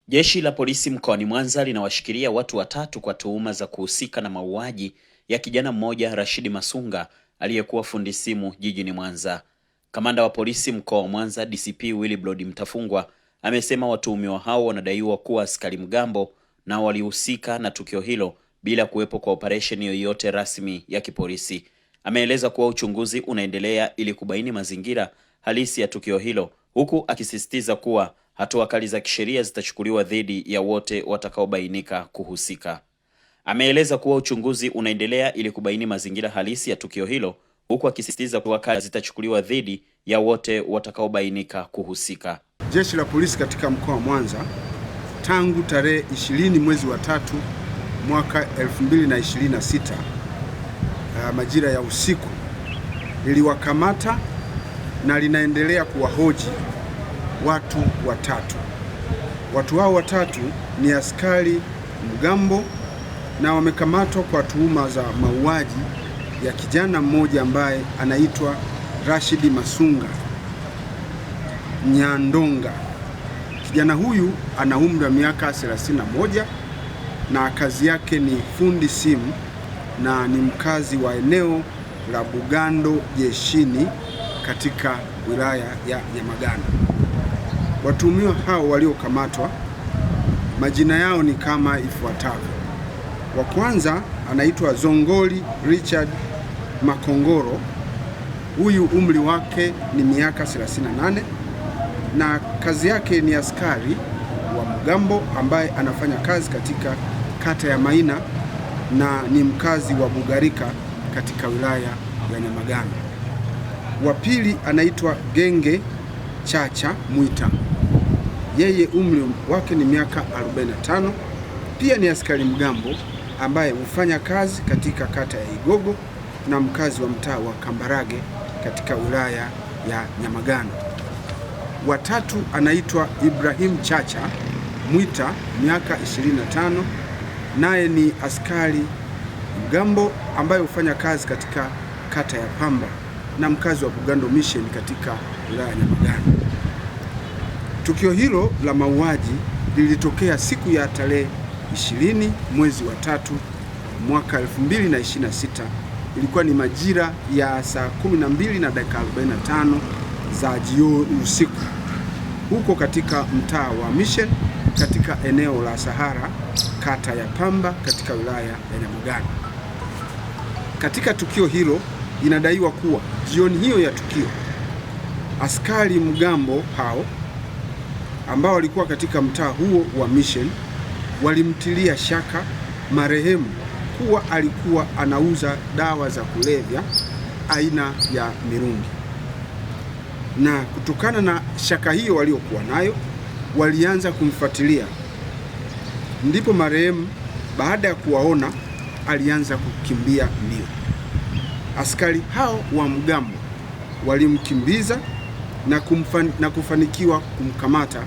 Jeshi la polisi mkoani Mwanza linawashikilia watu watatu kwa tuhuma za kuhusika na mauaji ya kijana mmoja Rashid Masunga aliyekuwa fundi simu jijini Mwanza. Kamanda wa polisi mkoa wa Mwanza DCP Willibrod Mtafungwa amesema watuhumiwa hao wanadaiwa kuwa askari mgambo na walihusika na tukio hilo bila kuwepo kwa operesheni yoyote rasmi ya kipolisi. Ameeleza kuwa uchunguzi unaendelea ili kubaini mazingira halisi ya tukio hilo, huku akisisitiza kuwa hatua kali za kisheria zitachukuliwa dhidi ya wote watakaobainika kuhusika. Ameeleza kuwa uchunguzi unaendelea ili kubaini mazingira halisi ya tukio hilo, huku akisisitiza kuwa kali zitachukuliwa dhidi ya wote watakaobainika kuhusika. Jeshi la polisi katika mkoa wa Mwanza tangu tarehe 20 mwezi wa 3 mwaka 2026 majira ya usiku liliwakamata na linaendelea kuwahoji watu watatu. Watu hao watatu ni askari mgambo na wamekamatwa kwa tuhuma za mauaji ya kijana mmoja ambaye anaitwa Rashid Masunga Nyandonga. Kijana huyu ana umri wa miaka 31 na kazi yake ni fundi simu na ni mkazi wa eneo la Bugando Jeshini katika wilaya ya Nyamagana. Watuhumiwa hao waliokamatwa majina yao ni kama ifuatavyo. Wa kwanza anaitwa Zongoli Richard Makongoro. Huyu umri wake ni miaka 38 na kazi yake ni askari wa mgambo ambaye anafanya kazi katika kata ya Maina na ni mkazi wa Bugarika katika wilaya ya Nyamagana. Wa pili anaitwa Genge Chacha Mwita. Yeye umri wake ni miaka 45, pia ni askari mgambo ambaye hufanya kazi katika kata ya Igogo na mkazi wa mtaa wa Kambarage katika wilaya ya Nyamagana. Watatu anaitwa Ibrahim Chacha Mwita, miaka 25, naye ni askari mgambo ambaye hufanya kazi katika kata ya Pamba na mkazi wa Bugando Mission katika wilaya ya Nyamagana. Tukio hilo la mauaji lilitokea siku ya tarehe 20 mwezi wa 3 mwaka 2026. Ilikuwa ni majira ya saa 12:45 za jioni usiku, huko katika mtaa wa Mission katika eneo la Sahara kata ya Pamba katika wilaya ya Nyamagana. Katika tukio hilo inadaiwa kuwa jioni hiyo ya tukio askari mgambo hao ambao walikuwa katika mtaa huo wa Mission walimtilia shaka marehemu kuwa alikuwa anauza dawa za kulevya aina ya mirungi, na kutokana na shaka hiyo waliokuwa nayo walianza kumfuatilia. Ndipo marehemu baada ya kuwaona alianza kukimbia mbio. Askari hao wa mgambo walimkimbiza na kufanikiwa kumkamata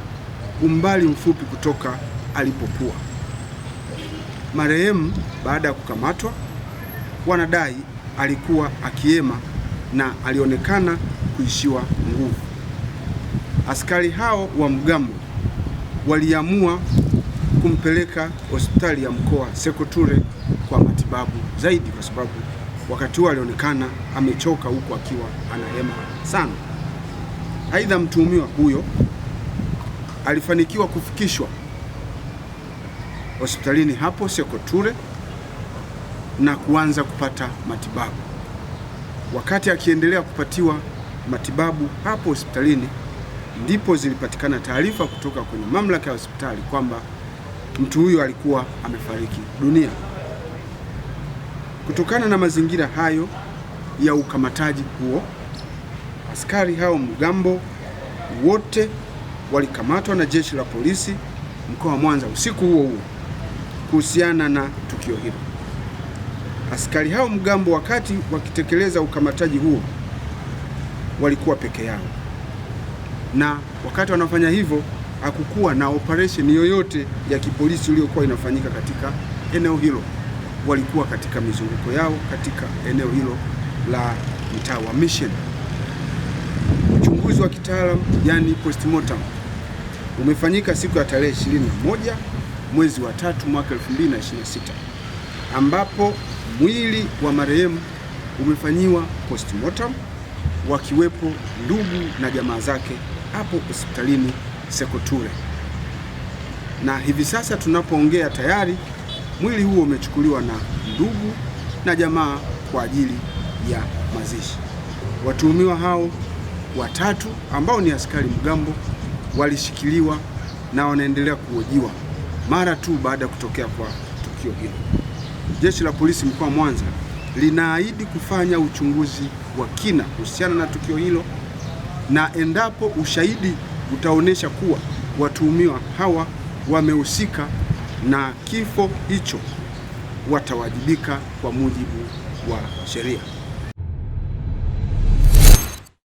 umbali mfupi kutoka alipokuwa. Marehemu baada ya kukamatwa, wanadai alikuwa akiema na alionekana kuishiwa nguvu. Askari hao wa mgambo waliamua kumpeleka hospitali ya mkoa Sekoture kwa matibabu zaidi, kwa sababu wakati huo alionekana amechoka huku akiwa anahema sana. Aidha, mtuhumiwa huyo alifanikiwa kufikishwa hospitalini hapo Sekoture na kuanza kupata matibabu. Wakati akiendelea kupatiwa matibabu hapo hospitalini, ndipo zilipatikana taarifa kutoka kwenye mamlaka ya hospitali kwamba mtu huyo alikuwa amefariki dunia. Kutokana na mazingira hayo ya ukamataji huo, askari hao mgambo wote walikamatwa na jeshi la polisi mkoa wa Mwanza usiku huo huo kuhusiana na tukio hilo. Askari hao mgambo wakati wakitekeleza ukamataji huo walikuwa peke yao, na wakati wanafanya hivyo hakukuwa na operation yoyote ya kipolisi iliyokuwa inafanyika katika eneo hilo. Walikuwa katika mizunguko yao katika eneo hilo la mtaa wa Mission. Uchunguzi wa kitaalamu, yani postmortem, umefanyika siku ya tarehe 21 mwezi wa 3 mwaka 2026, ambapo mwili wa marehemu umefanyiwa postmortem wakiwepo ndugu na jamaa zake hapo hospitalini Sekoture, na hivi sasa tunapoongea tayari mwili huo umechukuliwa na ndugu na jamaa kwa ajili ya mazishi. Watuhumiwa hao watatu ambao ni askari mgambo walishikiliwa na wanaendelea kuhojiwa mara tu baada ya kutokea kwa tukio hilo. Jeshi la Polisi mkoa wa Mwanza linaahidi kufanya uchunguzi wa kina kuhusiana na tukio hilo, na endapo ushahidi utaonyesha kuwa watuhumiwa hawa wamehusika na kifo hicho, watawajibika kwa mujibu wa sheria.